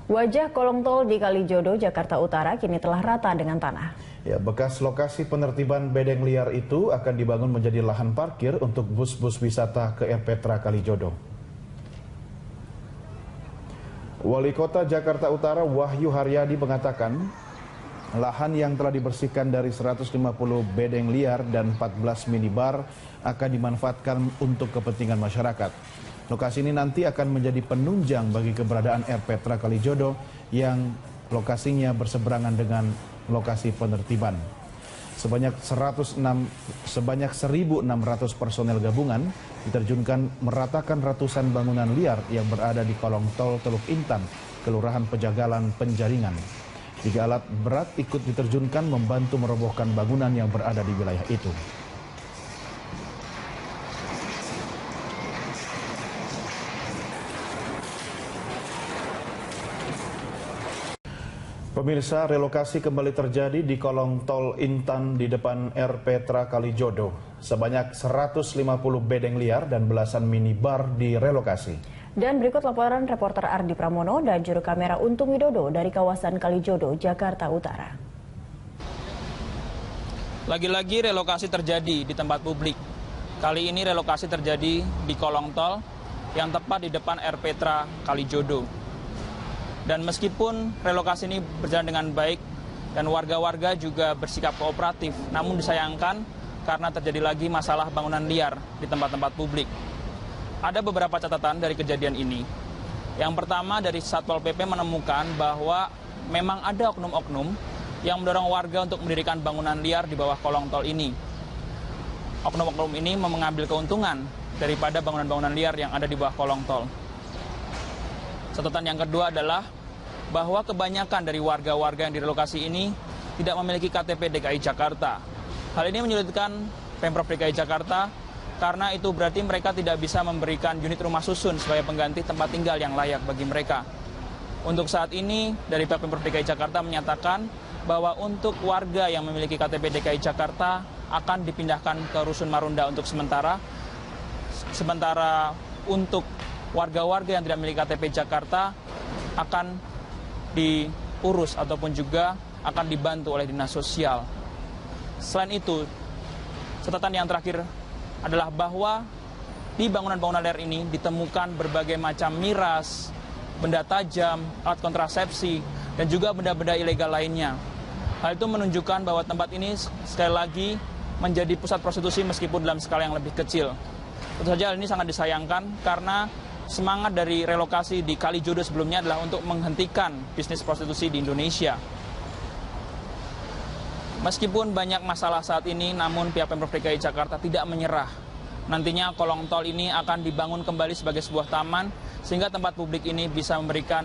Wajah kolong tol di Kalijodo, Jakarta Utara kini telah rata dengan tanah. Ya, bekas lokasi penertiban bedeng liar itu akan dibangun menjadi lahan parkir untuk bus-bus wisata ke Air Petra Kalijodo. Wali Kota Jakarta Utara Wahyu Haryadi mengatakan, lahan yang telah dibersihkan dari 150 bedeng liar dan 14 minibar akan dimanfaatkan untuk kepentingan masyarakat. Lokasi ini nanti akan menjadi penunjang bagi keberadaan Air Petra Kalijodo yang lokasinya berseberangan dengan lokasi penertiban. Sebanyak 1.600 personel gabungan diterjunkan meratakan ratusan bangunan liar yang berada di kolong tol Teluk Intan, Kelurahan Pejagalan, Penjaringan. 3 alat berat ikut diterjunkan membantu merobohkan bangunan yang berada di wilayah itu. Pemirsa, relokasi kembali terjadi di kolong tol Intan di depan Air Petra Kalijodo. Sebanyak 150 bedeng liar dan belasan minibar direlokasi. Dan berikut laporan reporter Ardi Pramono dan juru kamera Untung Widodo dari kawasan Kalijodo, Jakarta Utara. Lagi-lagi relokasi terjadi di tempat publik. Kali ini relokasi terjadi di kolong tol yang tepat di depan Air Petra Kalijodo. Dan meskipun relokasi ini berjalan dengan baik dan warga-warga juga bersikap kooperatif, namun disayangkan karena terjadi lagi masalah bangunan liar di tempat-tempat publik. Ada beberapa catatan dari kejadian ini. Yang pertama, dari Satpol PP menemukan bahwa memang ada oknum-oknum yang mendorong warga untuk mendirikan bangunan liar di bawah kolong tol ini. Oknum-oknum ini mengambil keuntungan daripada bangunan-bangunan liar yang ada di bawah kolong tol. Catatan yang kedua adalah bahwa kebanyakan dari warga-warga yang direlokasi ini tidak memiliki KTP DKI Jakarta. Hal ini menyulitkan Pemprov DKI Jakarta karena itu berarti mereka tidak bisa memberikan unit rumah susun sebagai pengganti tempat tinggal yang layak bagi mereka. Untuk saat ini, dari pihak Pemprov DKI Jakarta menyatakan bahwa untuk warga yang memiliki KTP DKI Jakarta akan dipindahkan ke Rusun Marunda untuk sementara. Sementara untuk warga-warga yang tidak memiliki KTP Jakarta akan diurus ataupun juga akan dibantu oleh Dinas Sosial. Selain itu, catatan yang terakhir adalah bahwa di bangunan-bangunan liar ini ditemukan berbagai macam miras, benda tajam, alat kontrasepsi, dan juga benda-benda ilegal lainnya. Hal itu menunjukkan bahwa tempat ini sekali lagi menjadi pusat prostitusi meskipun dalam skala yang lebih kecil. Tentu saja hal ini sangat disayangkan karena semangat dari relokasi di Kalijodo sebelumnya adalah untuk menghentikan bisnis prostitusi di Indonesia. Meskipun banyak masalah saat ini, namun pihak Pemprov DKI Jakarta tidak menyerah. Nantinya kolong tol ini akan dibangun kembali sebagai sebuah taman, sehingga tempat publik ini bisa memberikan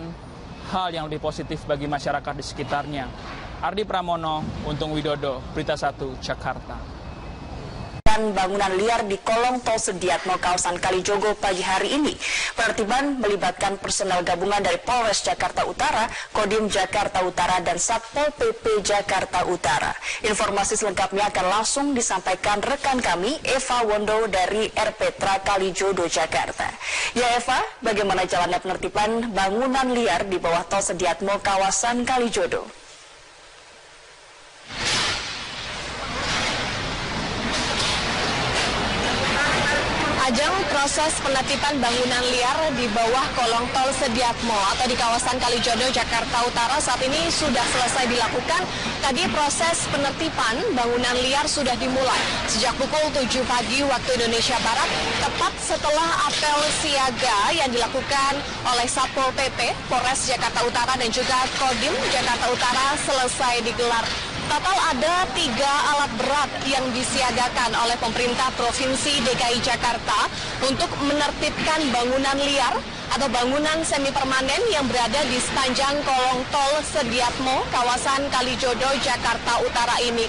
hal yang lebih positif bagi masyarakat di sekitarnya. Ardi Pramono, Untung Widodo, Berita 1, Jakarta. Bangunan liar di kolong tol Sediatmo kawasan Kalijodo pagi hari ini. Penertiban melibatkan personel gabungan dari Polres Jakarta Utara, Kodim Jakarta Utara, dan Satpol PP Jakarta Utara. Informasi selengkapnya akan langsung disampaikan rekan kami, Eva Wondo dari Air Petra Kalijodo, Jakarta. Ya Eva, bagaimana jalannya penertiban bangunan liar di bawah tol Sediatmo kawasan Kalijodo? Ajang proses penertiban bangunan liar di bawah kolong tol Sediatmo atau di kawasan Kalijodo, Jakarta Utara saat ini sudah selesai dilakukan. Tadi proses penertiban bangunan liar sudah dimulai sejak pukul 7 pagi waktu Indonesia Barat, tepat setelah apel siaga yang dilakukan oleh Satpol PP, Polres Jakarta Utara dan juga Kodim Jakarta Utara selesai digelar. Total ada 3 alat berat yang disiagakan oleh pemerintah Provinsi DKI Jakarta untuk menertibkan bangunan liar atau bangunan semi permanen yang berada di sepanjang kolong tol Sediatmo, kawasan Kalijodo, Jakarta Utara ini.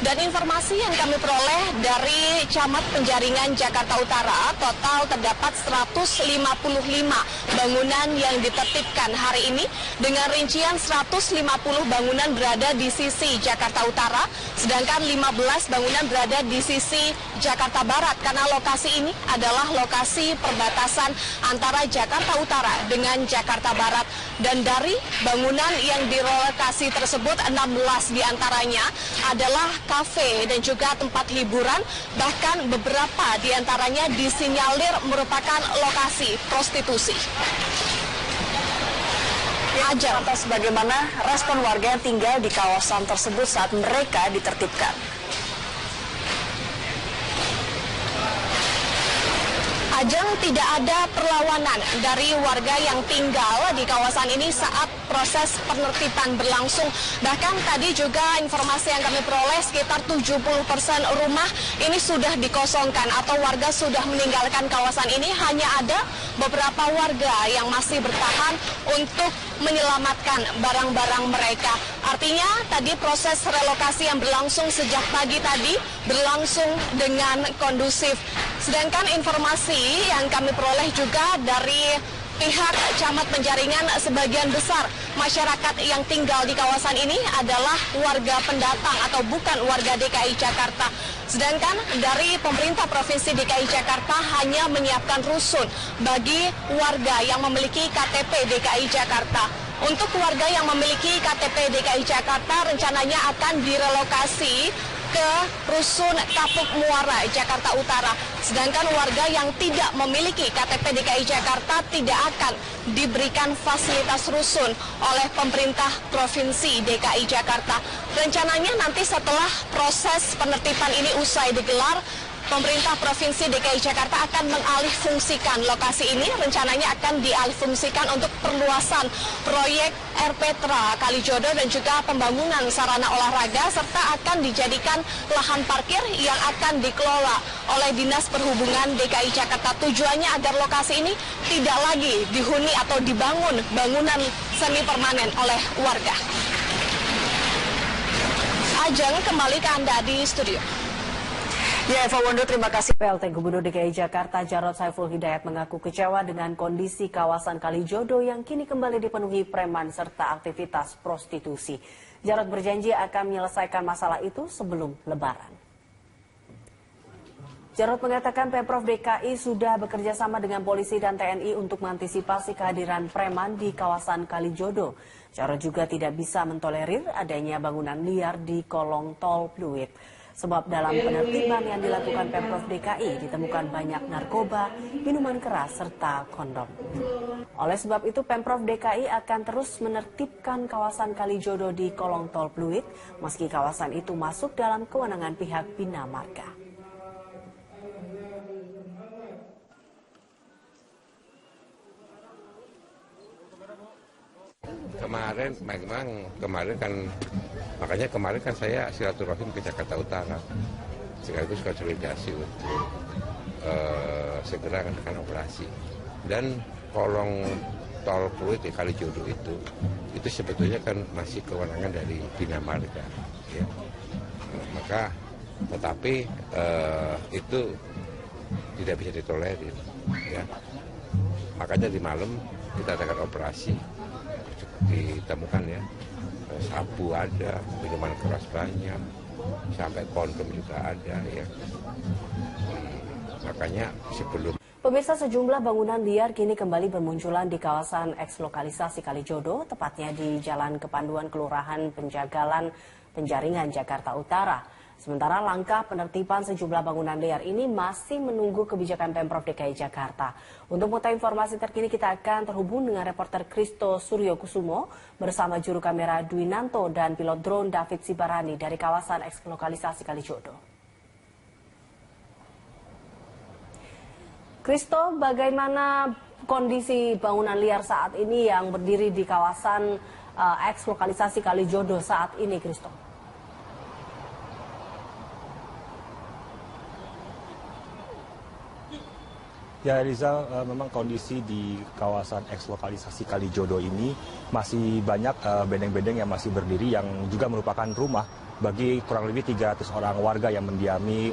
Dan informasi yang kami peroleh dari Camat Penjaringan Jakarta Utara, total terdapat 155 bangunan yang ditertibkan hari ini dengan rincian 150 bangunan berada di sisi Jakarta Utara, sedangkan 15 bangunan berada di sisi Jakarta Barat karena lokasi ini adalah lokasi perbatasan antara Jakarta Utara dengan Jakarta Barat. Dan dari bangunan yang direlokasi tersebut, 16 diantaranya adalah kafe dan juga tempat hiburan. Bahkan beberapa diantaranya disinyalir merupakan lokasi prostitusi. Ajang, atas bagaimana respon warga yang tinggal di kawasan tersebut saat mereka ditertibkan. Ajeng, tidak ada perlawanan dari warga yang tinggal di kawasan ini saat proses penertiban berlangsung. Bahkan tadi juga informasi yang kami peroleh sekitar 70% rumah ini sudah dikosongkan atau warga sudah meninggalkan kawasan ini. Hanya ada beberapa warga yang masih bertahan untuk menyelamatkan barang-barang mereka. Artinya tadi proses relokasi yang berlangsung sejak pagi tadi berlangsung dengan kondusif. Sedangkan informasi yang kami peroleh juga dari pihak Camat Penjaringan, sebagian besar masyarakat yang tinggal di kawasan ini adalah warga pendatang atau bukan warga DKI Jakarta. Sedangkan dari pemerintah Provinsi DKI Jakarta hanya menyiapkan rusun bagi warga yang memiliki KTP DKI Jakarta. Untuk warga yang memiliki KTP DKI Jakarta rencananya akan direlokasi ke Rusun Kapuk Muara, Jakarta Utara. Sedangkan warga yang tidak memiliki KTP DKI Jakarta tidak akan diberikan fasilitas rusun oleh pemerintah Provinsi DKI Jakarta. Rencananya nanti setelah proses penertiban ini usai digelar, pemerintah Provinsi DKI Jakarta akan mengalihfungsikan lokasi ini. Rencananya akan dialihfungsikan untuk perluasan proyek RPTRA Kalijodo dan juga pembangunan sarana olahraga, serta akan dijadikan lahan parkir yang akan dikelola oleh Dinas Perhubungan DKI Jakarta. Tujuannya agar lokasi ini tidak lagi dihuni atau dibangun bangunan semi permanen oleh warga. Ajeng, kembali ke Anda di studio. Ya, Eva Wondo, terima kasih. PLT Gubernur DKI Jakarta Jarod Saiful Hidayat mengaku kecewa dengan kondisi kawasan Kalijodo yang kini kembali dipenuhi preman serta aktivitas prostitusi. Jarod berjanji akan menyelesaikan masalah itu sebelum Lebaran. Jarod mengatakan Pemprov DKI sudah bekerja sama dengan polisi dan TNI untuk mengantisipasi kehadiran preman di kawasan Kalijodo. Jarod juga tidak bisa mentolerir adanya bangunan liar di kolong tol Pluit. Sebab dalam penertiban yang dilakukan Pemprov DKI ditemukan banyak narkoba, minuman keras, serta kondom. Oleh sebab itu Pemprov DKI akan terus menertibkan kawasan Kalijodo di kolong tol Pluit, meski kawasan itu masuk dalam kewenangan pihak Bina Marga. Kemarin kan saya silaturahim ke Jakarta Utara, sekaligus konsolidasi untuk segera akan operasi. Dan kolong tol Pluit di Kalijodo itu sebetulnya kan masih kewenangan dari Bina Marga, ya. Tetapi itu tidak bisa ditolerir, ya. Makanya di malam kita adakan operasi, ditemukan ya sabu ada, minuman keras banyak, sampai kondom juga ada ya. Makanya sebelum Pemirsa, sejumlah bangunan liar kini kembali bermunculan di kawasan eks-lokalisasi Kalijodo, tepatnya di Jalan Kepanduan Kelurahan Penjagalan, Penjaringan, Jakarta Utara. Sementara langkah penertiban sejumlah bangunan liar ini masih menunggu kebijakan Pemprov DKI Jakarta. Untuk mengetahui informasi terkini kita akan terhubung dengan reporter Kristo Suryokusumo bersama juru kamera Dwinanto dan pilot drone David Sibarani dari kawasan eks-lokalisasi Kalijodo. Kristo, bagaimana kondisi bangunan liar saat ini yang berdiri di kawasan eks-lokalisasi Kalijodo saat ini, Kristo? Ya, Rizal, memang kondisi di kawasan eks-lokalisasi Kalijodo ini masih banyak bedeng-bedeng yang masih berdiri yang juga merupakan rumah bagi kurang lebih 300 orang warga yang mendiami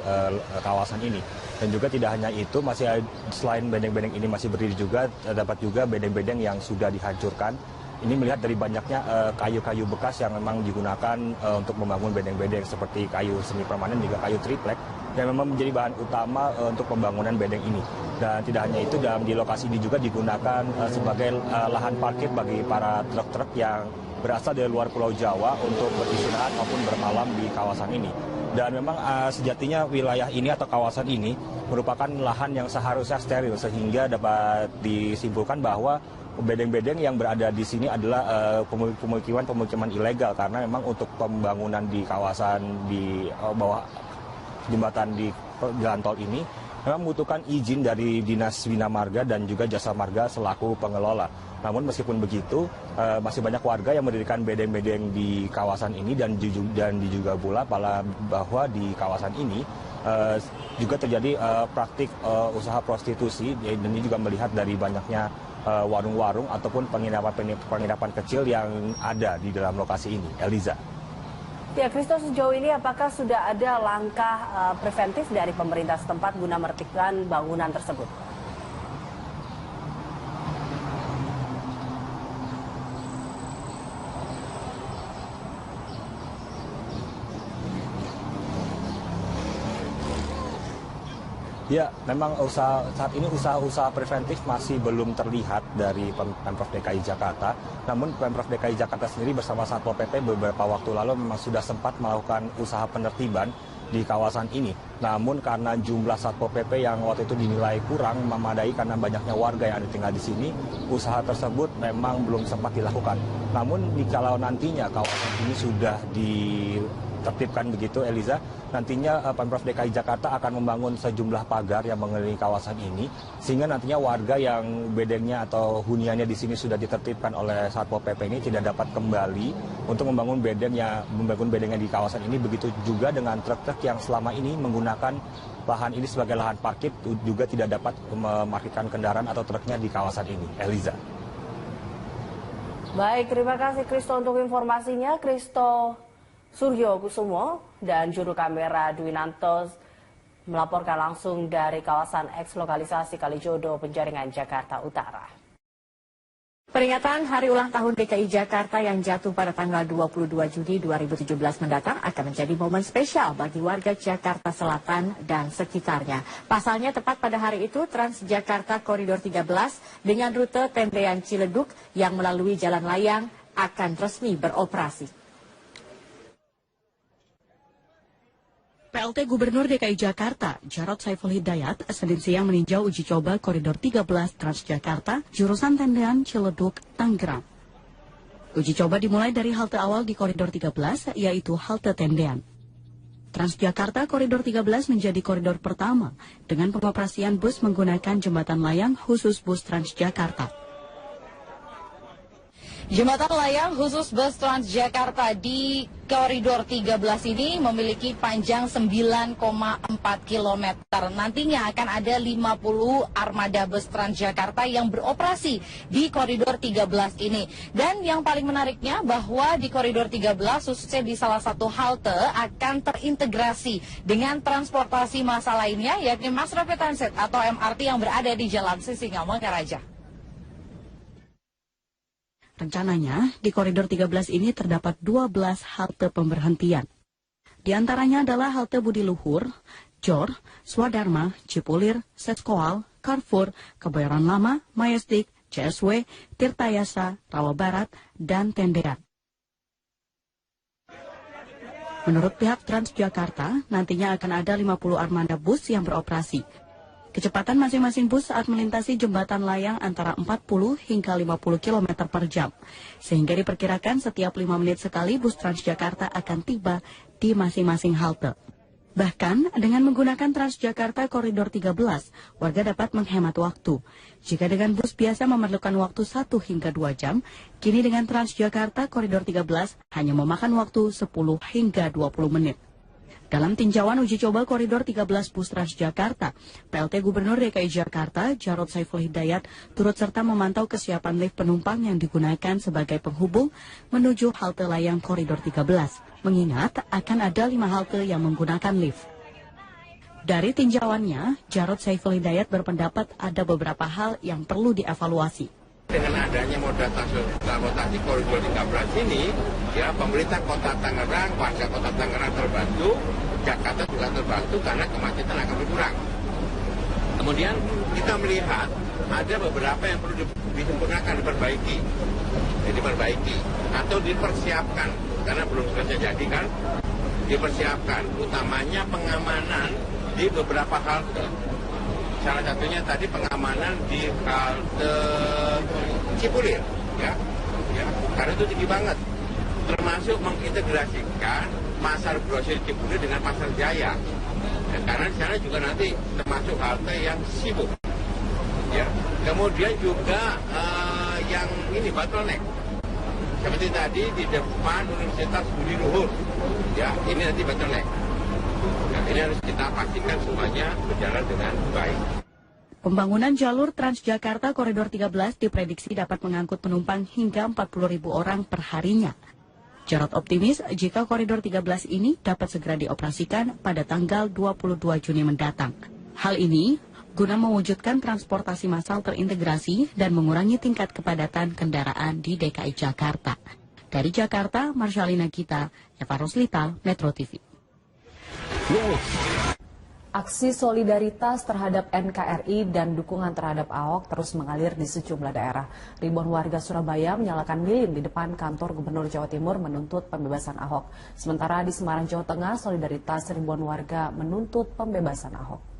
kawasan ini. Dan juga tidak hanya itu, masih selain bedeng-bedeng ini masih berdiri juga, dapat juga bedeng-bedeng yang sudah dihancurkan. Ini melihat dari banyaknya kayu-kayu bekas yang memang digunakan untuk membangun bedeng-bedeng seperti kayu semi permanen juga kayu triplek yang memang menjadi bahan utama untuk pembangunan bedeng ini. Dan tidak hanya itu, di lokasi ini juga digunakan sebagai lahan parkir bagi para truk-truk yang berasal dari luar Pulau Jawa untuk beristirahat maupun bermalam di kawasan ini. Dan memang sejatinya wilayah ini atau kawasan ini merupakan lahan yang seharusnya steril, sehingga dapat disimpulkan bahwa bedeng-bedeng yang berada di sini adalah pemukiman ilegal, karena memang untuk pembangunan di kawasan di bawah jembatan di jalan tol ini memang membutuhkan izin dari Dinas Bina Marga dan juga Jasa Marga selaku pengelola. Namun meskipun begitu, masih banyak warga yang mendirikan bedeng-bedeng di kawasan ini dan diduga pula bahwa di kawasan ini juga terjadi praktik usaha prostitusi, dan ini juga melihat dari banyaknya warung-warung ataupun penginapan kecil yang ada di dalam lokasi ini. Eliza. Ya, Kristo, sejauh ini apakah sudah ada langkah preventif dari pemerintah setempat guna menertibkan bangunan tersebut? Ya, memang saat ini usaha-usaha preventif masih belum terlihat dari Pemprov DKI Jakarta. Namun Pemprov DKI Jakarta sendiri bersama Satpol PP beberapa waktu lalu memang sudah sempat melakukan usaha penertiban di kawasan ini. Namun karena jumlah Satpol PP yang waktu itu dinilai kurang memadai karena banyaknya warga yang ada tinggal di sini, usaha tersebut memang belum sempat dilakukan. Namun kalau nantinya kawasan ini sudah ditertibkan begitu, Eliza, nantinya Pemprov DKI Jakarta akan membangun sejumlah pagar yang mengelilingi kawasan ini, sehingga nantinya warga yang bedengnya atau huniannya di sini sudah ditertibkan oleh Satpol PP ini tidak dapat kembali untuk membangun bedengnya di kawasan ini. Begitu juga dengan truk-truk yang selama ini menggunakan lahan ini sebagai lahan parkir juga tidak dapat memarkirkan kendaraan atau truknya di kawasan ini. Eliza. Baik, terima kasih Kristo untuk informasinya. Kristo Suryo Kusumo dan juru kamera Dwinanto melaporkan langsung dari kawasan eks lokalisasi Kalijodo, Penjaringan, Jakarta Utara. Peringatan Hari Ulang Tahun DKI Jakarta yang jatuh pada tanggal 22 Juni 2017 mendatang akan menjadi momen spesial bagi warga Jakarta Selatan dan sekitarnya. Pasalnya tepat pada hari itu Transjakarta Koridor 13 dengan rute Tendean Ciledug yang melalui Jalan Layang akan resmi beroperasi. PLT Gubernur DKI Jakarta, Jarod Saiful Hidayat, Senin siang meninjau uji coba Koridor 13 Transjakarta, jurusan Tendean Ciledug, Tangerang. Uji coba dimulai dari halte awal di Koridor 13, yaitu halte Tendean. Transjakarta Koridor 13 menjadi koridor pertama dengan pengoperasian bus menggunakan jembatan layang khusus bus Transjakarta. Jembatan layang khusus bus Transjakarta di Koridor 13 ini memiliki panjang 9,4 km. Nantinya akan ada 50 armada bus Transjakarta yang beroperasi di Koridor 13 ini. Dan yang paling menariknya bahwa di Koridor 13 khususnya di salah satu halte akan terintegrasi dengan transportasi massa lainnya, yakni Mass Rapid Transit atau MRT yang berada di Jalan Sisingamangaraja. Rencananya, di Koridor 13 ini terdapat 12 halte pemberhentian. Di antaranya adalah halte Budi Luhur, Jor, Swadharma, Cipulir, Setskoal, Carrefour, Kebayoran Lama, Majestic, CSW, Tirtayasa, Rawa Barat, dan Tendean. Menurut pihak Transjakarta, nantinya akan ada 50 armada bus yang beroperasi. Kecepatan masing-masing bus saat melintasi jembatan layang antara 40 hingga 50 km per jam. Sehingga diperkirakan setiap 5 menit sekali bus Transjakarta akan tiba di masing-masing halte. Bahkan dengan menggunakan Transjakarta Koridor 13, warga dapat menghemat waktu. Jika dengan bus biasa memerlukan waktu 1 hingga 2 jam, kini dengan Transjakarta Koridor 13 hanya memakan waktu 10 hingga 20 menit. Dalam tinjauan uji coba Koridor 13 bus Transjakarta, PLT Gubernur DKI Jakarta, Jarod Saiful Hidayat, turut serta memantau kesiapan lift penumpang yang digunakan sebagai penghubung menuju halte layang Koridor 13. Mengingat akan ada 5 halte yang menggunakan lift. Dari tinjauannya, Jarod Saiful Hidayat berpendapat ada beberapa hal yang perlu dievaluasi. Dengan adanya moda transportasi koridor 13 ini, ya pemerintah Kota Tangerang, warga Kota Tangerang terbantu, Jakarta juga terbantu karena kemacetan akan berkurang. Kemudian kita melihat ada beberapa yang perlu disempurnakan, diperbaiki atau dipersiapkan karena belum selesai jadi kan, dipersiapkan utamanya pengamanan di beberapa halte. Salah satunya tadi pengamanan di halte Cipulir, ya, karena itu tinggi banget. Termasuk mengintegrasikan pasar grosir Cipulir dengan pasar Jaya, ya, karena di sana juga nanti termasuk halte yang sibuk. Ya, kemudian juga yang ini bottleneck, seperti tadi di depan Universitas Budi Luhur, ya, ini nanti bottleneck. Nah, ini harus kita pastikan semuanya berjalan dengan baik. Pembangunan jalur Transjakarta Koridor 13 diprediksi dapat mengangkut penumpang hingga 40.000 orang per harinya. Jarod optimis jika Koridor 13 ini dapat segera dioperasikan pada tanggal 22 Juni mendatang. Hal ini guna mewujudkan transportasi massal terintegrasi dan mengurangi tingkat kepadatan kendaraan di DKI Jakarta. Dari Jakarta, Marsyalina Gita, Eva Roslita, Metro TV. Aksi solidaritas terhadap NKRI dan dukungan terhadap Ahok terus mengalir di sejumlah daerah. Ribuan warga Surabaya menyalakan lilin di depan kantor Gubernur Jawa Timur menuntut pembebasan Ahok. Sementara di Semarang, Jawa Tengah, solidaritas ribuan warga menuntut pembebasan Ahok.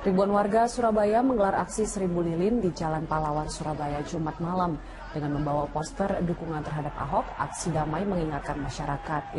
Ribuan warga Surabaya menggelar aksi 1000 lilin di Jalan Pahlawan, Surabaya, Jumat malam. Dengan membawa poster dukungan terhadap Ahok, aksi damai mengingatkan masyarakat